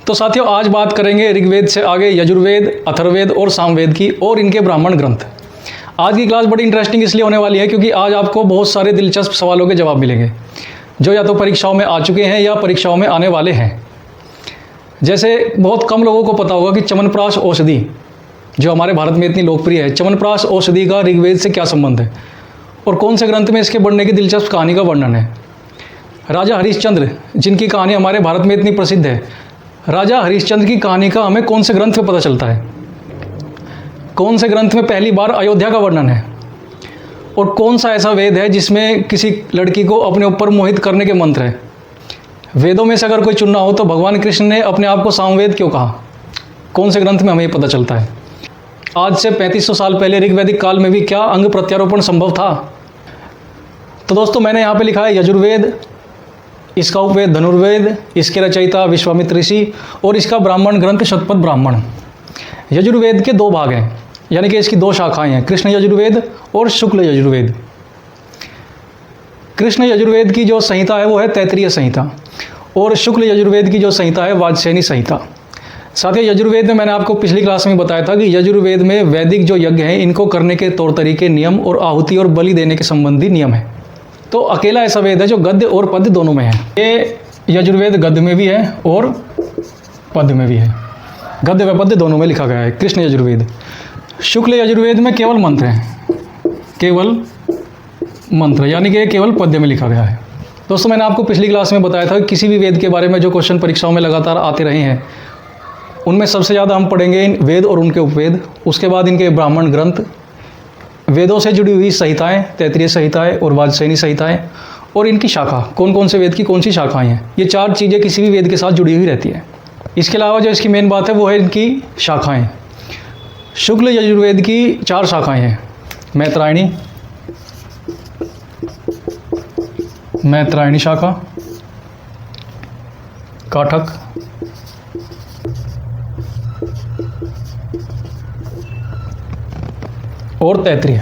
तो साथियों, आज बात करेंगे ऋग्वेद से आगे यजुर्वेद, अथर्ववेद और सामवेद की और इनके ब्राह्मण ग्रंथ। आज की क्लास बड़ी इंटरेस्टिंग इसलिए होने वाली है क्योंकि आज आपको बहुत सारे दिलचस्प सवालों के जवाब मिलेंगे जो या तो परीक्षाओं में आ चुके हैं या परीक्षाओं में आने वाले हैं। जैसे बहुत कम लोगों को पता होगा कि च्यवनप्राश औषधि जो हमारे भारत में इतनी लोकप्रिय है, च्यवनप्राश औषधि का ऋग्वेद से क्या संबंध है और कौन से ग्रंथ में इसके बढ़ने की दिलचस्प कहानी का वर्णन है। राजा हरिश्चंद्र, जिनकी कहानी हमारे भारत में इतनी प्रसिद्ध है, राजा हरिश्चंद्र की कहानी का हमें कौन से ग्रंथ में पता चलता है, कौन से ग्रंथ में पहली बार अयोध्या का वर्णन है और कौन सा ऐसा वेद है जिसमें किसी लड़की को अपने ऊपर मोहित करने के मंत्र हैं। वेदों में से अगर कोई चुनना हो तो भगवान कृष्ण ने अपने आप को सामवेद क्यों कहा, कौन से ग्रंथ में हमें ये पता चलता है। आज से 3500 साल पहले ऋग्वैदिक काल में भी क्या अंग प्रत्यारोपण संभव था। तो दोस्तों, मैंने यहाँ पे लिखा है यजुर्वेद, इसका उपवेद धनुर्वेद, इसके रचयिता विश्वामित्र ऋषि और इसका ब्राह्मण ग्रंथ शतपथ ब्राह्मण। यजुर्वेद के दो भाग हैं, यानी कि इसकी दो शाखाएं हैं, कृष्ण यजुर्वेद और शुक्ल यजुर्वेद। कृष्ण यजुर्वेद की जो संहिता है वो है तैत्तिरीय संहिता और शुक्ल यजुर्वेद की जो संहिता है वाजसेनी संहिता। साथ ही यजुर्वेद में मैंने आपको पिछली क्लास में बताया था कि यजुर्वेद में वैदिक जो यज्ञ हैं इनको करने के तौर तरीके, नियम और आहुति और बलि देने के संबंधी नियम है। तो अकेला ऐसा वेद है जो गद्य और पद्य दोनों में है। ये यजुर्वेद गद्य में भी है और पद्य में भी है, गद्य व पद्य दोनों में लिखा गया है कृष्ण यजुर्वेद। शुक्ल यजुर्वेद में केवल मंत्र हैं, केवल मंत्र, यानी कि केवल पद्य में लिखा गया है। दोस्तों, मैंने आपको पिछली क्लास में बताया था कि किसी भी वेद के बारे में जो क्वेश्चन परीक्षाओं में लगातार आते रहे हैं उनमें सबसे ज़्यादा हम पढ़ेंगे इन वेद और उनके उपवेद, उसके बाद इनके ब्राह्मण ग्रंथ, वेदों से जुड़ी हुई संहिताएं, तैत्तिरीय संहिताएं और वाजसेनी संहिताएं और इनकी शाखा, कौन कौन से वेद की कौन सी शाखाएं हैं। ये चार चीज़ें किसी भी वेद के साथ जुड़ी हुई रहती हैं। इसके अलावा जो इसकी मेन बात है वो है इनकी शाखाएं। शुक्ल यजुर्वेद की 4 शाखाएं हैं, मैत्रायणी शाखा, काठक, और तैत्तिरीय।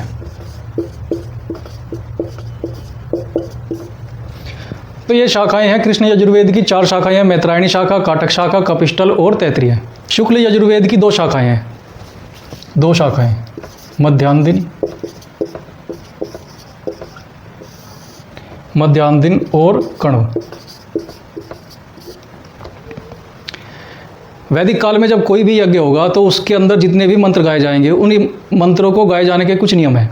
तो ये शाखाएं हैं कृष्ण यजुर्वेद की 4 शाखाएं हैं, मैत्रायणी शाखा, काठक शाखा, कपिष्टल और तैत्तिरीय। शुक्ल यजुर्वेद की 2 शाखाएं हैं, 2 शाखाएं, मध्यान्ह और कण्व। वैदिक काल में जब कोई भी यज्ञ होगा तो उसके अंदर जितने भी मंत्र गाए जाएंगे उन मंत्रों को गाए जाने के कुछ नियम हैं।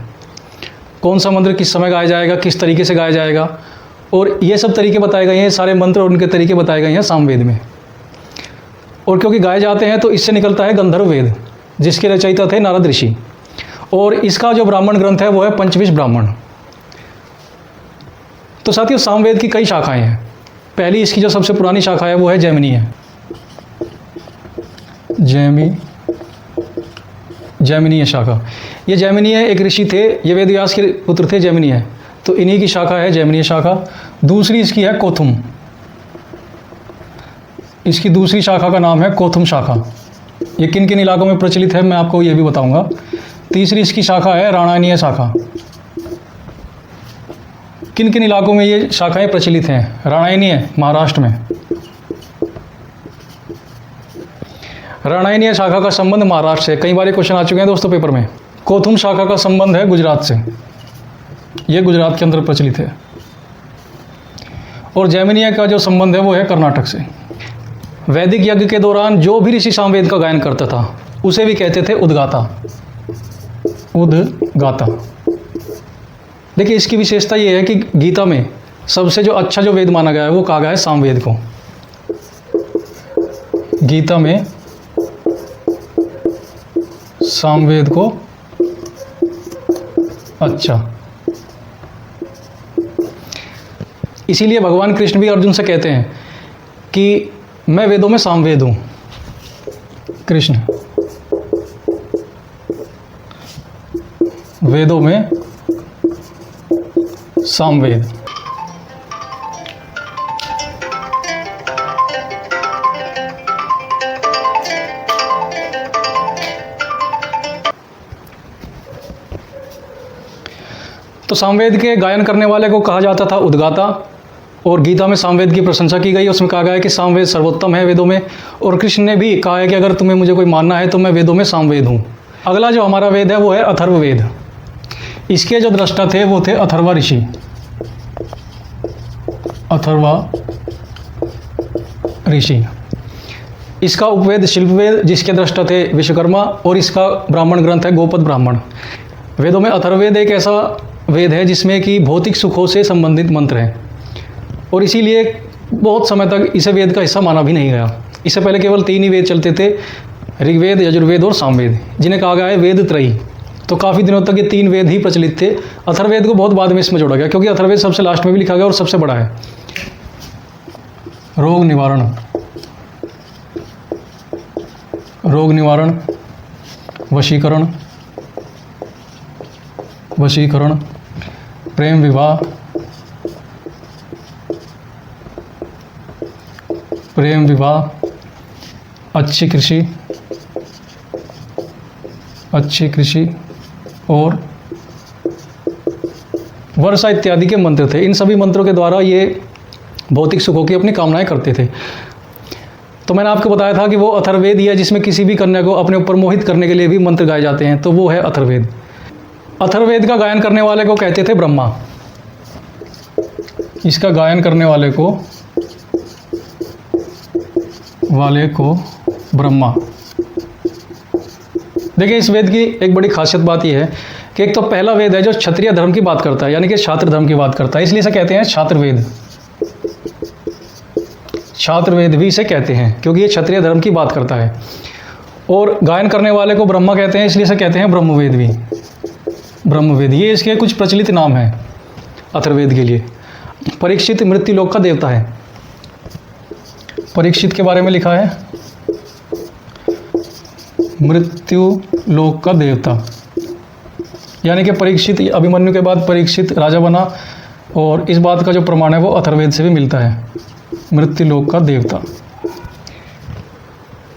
कौन सा मंत्र किस समय गाया जाएगा, किस तरीके से गाया जाएगा, और ये सब तरीके बताए गए हैं, सारे मंत्र और उनके तरीके बताए गए हैं सामवेद में। और क्योंकि गाए जाते हैं तो इससे निकलता है गंधर्व वेद, जिसके रचयिता थे नारद ऋषि, और इसका जो ब्राह्मण ग्रंथ है वो है पंचविश ब्राह्मण। तो साथियों, सामवेद की कई शाखाएं हैं। पहली इसकी जो सबसे पुरानी शाखा है वो है जैमिनी है, जैमिनीय शाखा। ये जैमिनीय एक ऋषि थे, ये वेद व्यास के पुत्र थे जैमिनीय, तो इन्हीं की शाखा है जैमिनीय शाखा। दूसरी इसकी है कोथुम, इसकी दूसरी शाखा का नाम है कोथुम शाखा। ये किन किन इलाकों में प्रचलित है मैं आपको ये भी बताऊंगा। तीसरी इसकी शाखा है राणायनीय शाखा। किन किन इलाकों में ये शाखाएं प्रचलित हैं। राणायनीय महाराष्ट्र में, राणायनीय शाखा का संबंध महाराष्ट्र से, कई बार क्वेश्चन आ चुके हैं दोस्तों पेपर में। कोथुम शाखा का संबंध है गुजरात से, ये गुजरात के अंदर प्रचलित है। और जैमिनीय का जो संबंध है वो है कर्नाटक से। वैदिक यज्ञ के दौरान जो भी ऋषि सामवेद का गायन करता था उसे भी कहते थे उद्गाता, उद्गाता। देखिए, इसकी विशेषता ये है कि गीता में सबसे जो अच्छा जो वेद माना गया है वो कहा गया है सामवेद को। गीता में सामवेद को अच्छा, इसीलिए भगवान कृष्ण भी अर्जुन से कहते हैं कि मैं वेदों में सामवेद हूं। कृष्ण वेदों में सामवेद। तो सामवेद के गायन करने वाले को कहा जाता था उद्गाता और गीता में सामवेद की प्रशंसा की गई। उसमें कहा गया है कि सामवेद सर्वोत्तम है वेदों में, और कृष्ण ने भी कहा है कि अगर तुम्हें मुझे कोई मानना है तो मैं वेदों में सामवेद हूँ। अगला जो हमारा वेद है वो है अथर्ववेद। इसके जो दृष्टा थे वो थे अथर्वा ऋषि। अथर्वा ऋषि। इसका उपवेद शिल्पवेद, जिसके दृष्टा थे विश्वकर्मा, और इसका ब्राह्मण ग्रंथ है गोपद ब्राह्मण। वेदों में अथर्ववेद एक ऐसा वेद है जिसमें कि भौतिक सुखों से संबंधित मंत्र हैं, और इसीलिए बहुत समय तक इसे वेद का हिस्सा माना भी नहीं गया। इससे पहले केवल 3 ही वेद चलते थे, ऋग्वेद, यजुर्वेद और सामवेद, जिन्हें कहा गया है वेद त्रयी। तो काफ़ी दिनों तक ये 3 वेद ही प्रचलित थे। अथर्ववेद को बहुत बाद में इसमें जोड़ा गया, क्योंकि अथर्ववेद सबसे लास्ट में भी लिखा गया और सबसे बड़ा है। रोग निवारण, रोग निवारण, वशीकरण, वशीकरण, प्रेम विवाह, प्रेम विवाह, अच्छी कृषि, अच्छी कृषि और वर्षा इत्यादि के मंत्र थे। इन सभी मंत्रों के द्वारा ये भौतिक सुखों की अपनी कामनाएं करते थे। तो मैंने आपको बताया था कि वो अथर्ववेद ही है जिसमें किसी भी कन्या को अपने ऊपर मोहित करने के लिए भी मंत्र गाए जाते हैं, तो वो है अथर्ववेद। अथर्ववेद का गायन करने वाले को कहते थे ब्रह्मा। इसका गायन करने वाले को ब्रह्मा। देखिए, इस वेद की एक बड़ी खासियत बात यह है कि एक तो पहला वेद है जो क्षत्रिय धर्म की बात करता है, यानी कि छात्र धर्म की बात करता है, इसलिए इसे कहते हैं छात्रवेद। छात्रवेद भी इसे कहते हैं क्योंकि ये क्षत्रिय धर्म की बात करता है। और गायन करने वाले को ब्रह्मा कहते हैं, इसलिए इसे कहते हैं ब्रह्मवेद भी। ब्रह्मवेद, ये इसके कुछ प्रचलित नाम हैं अथर्ववेद के लिए। परीक्षित मृत्युलोक का देवता है। परीक्षित के बारे में लिखा है मृत्युलोक का देवता, यानी कि परीक्षित, अभिमन्यु के बाद परीक्षित राजा बना, और इस बात का जो प्रमाण है वो अथर्ववेद से भी मिलता है। मृत्युलोक का देवता।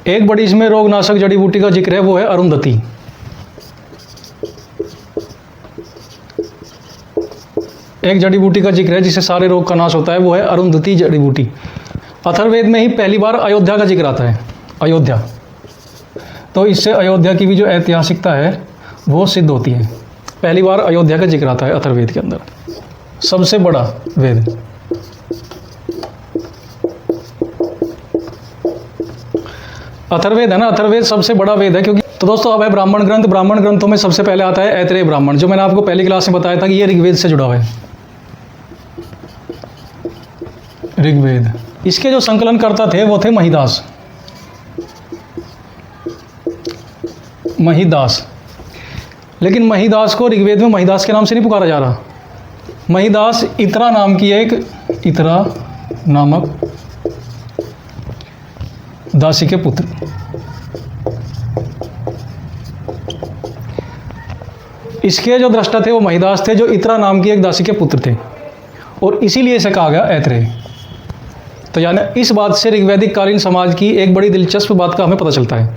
एक बड़ी इसमें रोगनाशक जड़ी बूटी का जिक्र है, वो है अरुंधति। एक जड़ी बूटी का जिक्र है जिससे सारे रोग का नाश होता है, वो है अरुंधति जड़ी बूटी। अथर्ववेद में ही पहली बार अयोध्या का जिक्र आता है, अयोध्या। तो इससे अयोध्या की भी जो ऐतिहासिकता है वो सिद्ध होती है। पहली बार अयोध्या का जिक्र आता है अथर्ववेद के अंदर। सबसे बड़ा वेद अथर्ववेद है ना। अथर्ववेद सबसे बड़ा वेद है क्योंकि, तो दोस्तों अब है ब्राह्मण ग्रंथ। ब्राह्मण ग्रंथों में सबसे पहले आता है ऐतरेय ब्राह्मण, जो मैंने आपको पहली क्लास में बताया था कि ये ऋग्वेद से जुड़ा हुआ है। ऋग्वेद, इसके जो संकलन करता थे वो थे महिदास। महिदास, लेकिन महिदास को ऋग्वेद में महिदास के नाम से नहीं पुकारा जा रहा। महिदास इतरा नाम की एक, इतरा नामक दासी के पुत्र। इसके जो दृष्टा थे वो महिदास थे, जो इतरा नाम की एक दासी के पुत्र थे, और इसीलिए इसे कहा गया ऐतरेय। तो यानी इस बात से ऋग्वैदिक कालीन समाज की एक बड़ी दिलचस्प बात का हमें पता चलता है।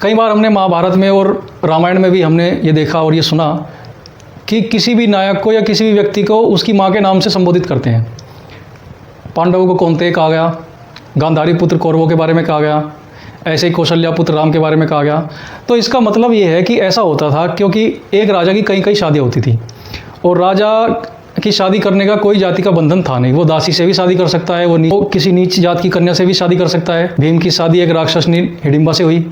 कई बार हमने महाभारत में और रामायण में भी हमने ये देखा और ये सुना कि किसी भी नायक को या किसी भी व्यक्ति को उसकी माँ के नाम से संबोधित करते हैं। पांडवों को कौन्तेय कहा गया, गांधारी पुत्र कौरवों के बारे में कहा गया, ऐसे ही कौशल्या पुत्र राम के बारे में कहा गया। तो इसका मतलब ये है कि ऐसा होता था क्योंकि एक राजा की कई शादियाँ होती थी, और राजा की शादी करने का कोई जाति का बंधन था नहीं। वो दासी से भी शादी कर सकता है, वो किसी नीच जात की कन्या से भी शादी कर सकता है। भीम की शादी एक राक्षसनी हिडिंबा से हुई।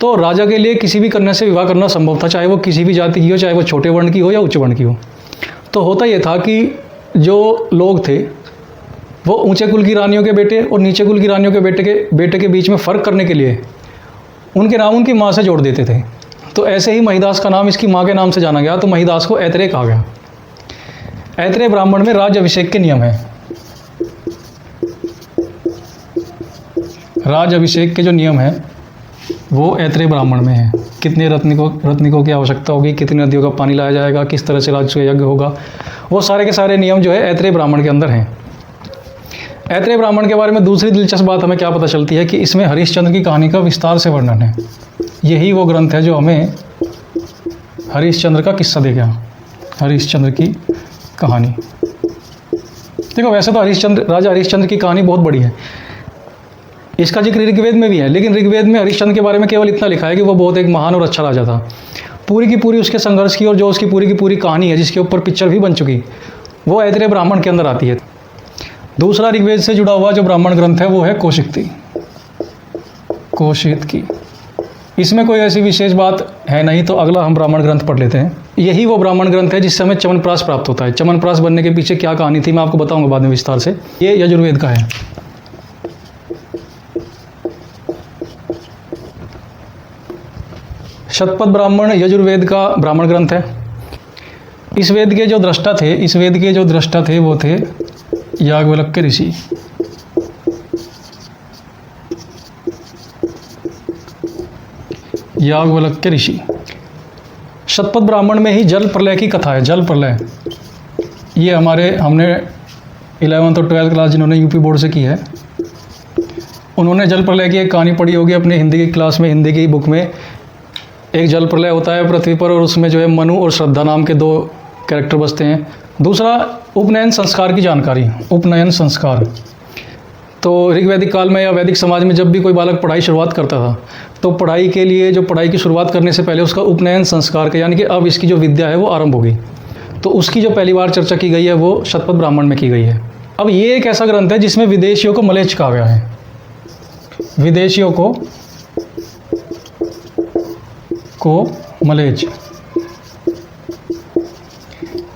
तो राजा के लिए किसी भी कन्या से विवाह करना संभव था, चाहे वो किसी भी जाति की हो, चाहे वो छोटे वर्ण की हो या उच्च वर्ण की हो। तो होता ये था कि जो लोग थे वो ऊंचे कुल की रानियों के बेटे और नीचे कुल की रानियों के बेटे के बीच में फ़र्क करने के लिए उनके नाम उनकी माँ से जोड़ देते थे। तो ऐसे ही महिदास का नाम इसकी माँ के नाम से जाना गया, तो महिदास को ऐतरेय कहा गया। ऐतरेय ब्राह्मण में राज्य अभिषेक के नियम हैं। राज अभिषेक के जो नियम हैं वो ऐतरेय ब्राह्मण में है। कितने रत्निकों की आवश्यकता होगी, कितनी नदियों का पानी लाया जाएगा, किस तरह से राज्य यज्ञ होगा, वो सारे के सारे नियम जो है ऐतरेय ब्राह्मण के अंदर हैं। ऐतरेय ब्राह्मण के बारे में दूसरी दिलचस्प बात हमें क्या पता चलती है कि इसमें हरिश्चंद्र की कहानी का विस्तार से वर्णन है। यही वो ग्रंथ है जो हमें हरिश्चंद्र का किस्सा देगा, हरिश्चंद्र की कहानी। देखो वैसे तो राजा हरिश्चंद्र की कहानी बहुत बड़ी है, इसका जिक्र ऋग्वेद में भी है, लेकिन ऋग्वेद में हरिश्चंद्र के बारे में केवल इतना लिखा है कि वो बहुत एक महान और अच्छा राजा था। पूरी की पूरी उसके संघर्ष की और जो उसकी पूरी की पूरी कहानी है, जिसके ऊपर पिक्चर भी बन चुकी, वो ऐतरेय ब्राह्मण के अंदर आती है। दूसरा ऋग्वेद से जुड़ा हुआ जो ब्राह्मण ग्रंथ है वो है कौशिकी। इसमें कोई ऐसी विशेष बात है नहीं, तो अगला हम ब्राह्मण ग्रंथ पढ़ लेते हैं। यही वो ब्राह्मण ग्रंथ है जिससे हमें च्यवनप्राश प्राप्त होता है। च्यवनप्राश बनने के पीछे क्या कहानी थी मैं आपको बताऊंगा बाद में विस्तार से। ये यजुर्वेद का है। शतपथ ब्राह्मण यजुर्वेद का ब्राह्मण ग्रंथ है। इस वेद के जो दृष्टा थे वो थे याज्ञवल्क्य ऋषि। याज्ञवल्क्य ऋषि। शतपथ ब्राह्मण में ही जल प्रलय की कथा है। जल प्रलय ये हमने 11th और 12th क्लास जिन्होंने यूपी बोर्ड से की है, उन्होंने जल प्रलय की एक कहानी पढ़ी होगी अपने हिंदी की क्लास में। हिंदी की बुक में एक जल प्रलय होता है पृथ्वी पर, और उसमें जो है मनु और श्रद्धा नाम के 2 कैरेक्टर बसते हैं। दूसरा उपनयन संस्कार की जानकारी। उपनयन संस्कार तो ऋग्वैदिक काल में या वैदिक समाज में जब भी कोई बालक पढ़ाई शुरुआत करता था, तो पढ़ाई के लिए जो पढ़ाई की शुरुआत करने से पहले उसका उपनयन संस्कार का, यानी कि अब इसकी जो विद्या है वो आरंभ होगी, तो उसकी जो पहली बार चर्चा की गई है वो शतपथ ब्राह्मण में की गई है। अब ये एक ऐसा ग्रंथ है जिसमें विदेशियों को मलेच्छ कहा गया है। विदेशियों को मलेच्छ,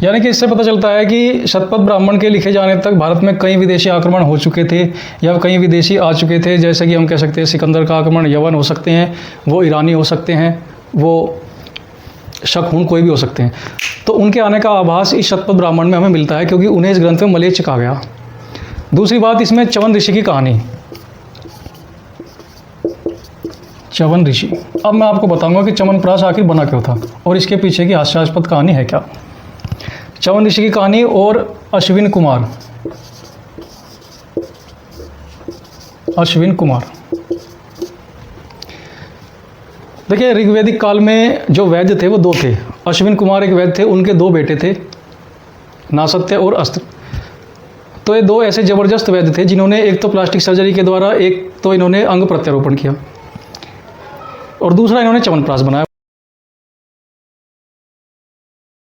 यानी कि इससे पता चलता है कि शतपथ ब्राह्मण के लिखे जाने तक भारत में कई विदेशी आक्रमण हो चुके थे या कई विदेशी आ चुके थे। जैसे कि हम कह सकते हैं सिकंदर का आक्रमण, यवन हो सकते हैं, वो ईरानी हो सकते हैं, वो शकहुन कोई भी हो सकते हैं। तो उनके आने का आभास इस शतपथ ब्राह्मण में हमें मिलता है, क्योंकि उन्हें इस ग्रंथ में मलेच्छ कहा गया। दूसरी बात, इसमें च्यवन ऋषि की कहानी। च्यवन ऋषि, अब मैं आपको बताऊंगा कि च्यवनप्राश आखिर बना क्यों था और इसके पीछे की हास्यास्पद कहानी है क्या। च्यवन ऋषि की कहानी और अश्विन कुमार। देखिए ऋग्वैदिक काल में जो वैद्य थे वो 2 थे। अश्विन कुमार एक वैद्य थे, उनके 2 बेटे थे, नासत्य और अस्त्र। तो ये 2 ऐसे ज़बरदस्त वैद्य थे जिन्होंने एक तो प्लास्टिक सर्जरी के द्वारा, एक तो इन्होंने अंग प्रत्यारोपण किया और दूसरा इन्होंने च्यवनप्राश बनाया।